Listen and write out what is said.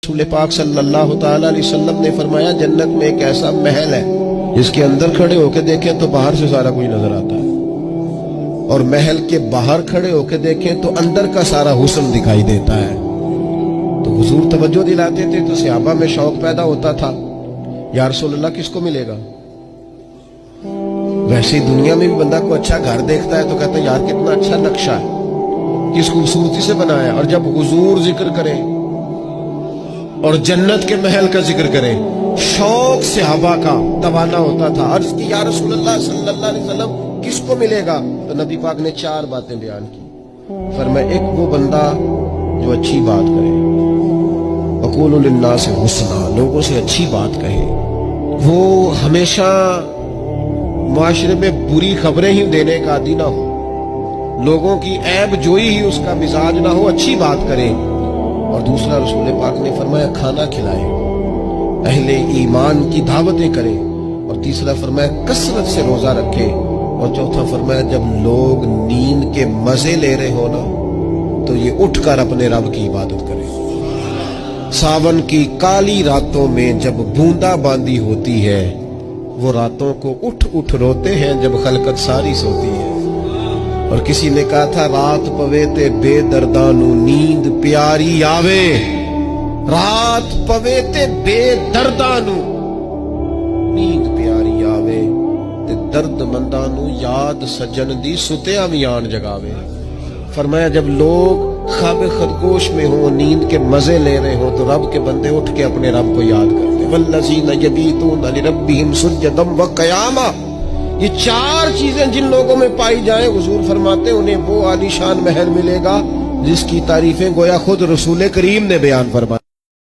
رسول پاک صلی اللہ تعالی علیہ وسلم نے فرمایا جنت میں ایک ایسا محل ہے جس کے اندر کھڑے ہو کے دیکھیں تو باہر سے سارا کوئی نظر آتا ہے، اور محل کے باہر کھڑے ہو کے دیکھیں تو اندر کا سارا حسن دکھائی دیتا ہے۔ تو حضور توجہ دلاتے تھے تو صحابہ میں شوق پیدا ہوتا تھا، یا رسول اللہ کس کو ملے گا؟ ویسے ہی دنیا میں بھی بندہ کو اچھا گھر دیکھتا ہے تو کہتا ہے یار کتنا اچھا نقشہ ہے، کس خوبصورتی سے بنایا ہے۔ اور جب حضور ذکر کریں اور جنت کے محل کا ذکر کریں، شوق صحابہ کا توانا ہوتا تھا۔ عرض کی یا رسول اللہ صلی اللہ علیہ وسلم کس کو ملے گا؟ تو نبی پاک نے 4 باتیں بیان کی۔ فرمایا ایک وہ بندہ جو اچھی بات کرے، وقولوا للناس حسنا، لوگوں سے اچھی بات کہے، وہ ہمیشہ معاشرے میں بری خبریں ہی دینے کا عادی نہ ہو، لوگوں کی عیب جوئی ہی اس کا مزاج نہ ہو، اچھی بات کرے۔ اور دوسرا رسول پاک نے فرمایا کھانا کھلائے، اہل ایمان کی دعوتیں کرے۔ اور تیسرا فرمایا کثرت سے روزہ رکھے۔ اور چوتھا فرمایا جب لوگ نیند کے مزے لے رہے ہو نا تو یہ اٹھ کر اپنے رب کی عبادت کرے۔ ساون کی کالی راتوں میں جب بوندا باندی ہوتی ہے، وہ راتوں کو اٹھ اٹھ روتے ہیں جب خلقت ساری سوتی ہے۔ اور کسی نے کہا تھا رات پوے تے بے دردانو نیند پیاری آوے، رات پوے تے بے دردانو نیند پیاری آوے، تے درد مندانو یاد سجن دی ستیاں وی آن جگاوے۔ فرمایا جب لوگ خواب خدگوش میں ہوں، نیند کے مزے لے رہے ہوں، تو رب کے بندے اٹھ کے اپنے رب کو یاد کرتے۔ والذین یبیتون لربہم سجدا وقیاما، یہ 4 چیزیں جن لوگوں میں پائی جائیں، حضور فرماتے ہیں انہیں وہ عالی شان محل ملے گا جس کی تعریفیں گویا خود رسول کریم نے بیان فرمائی۔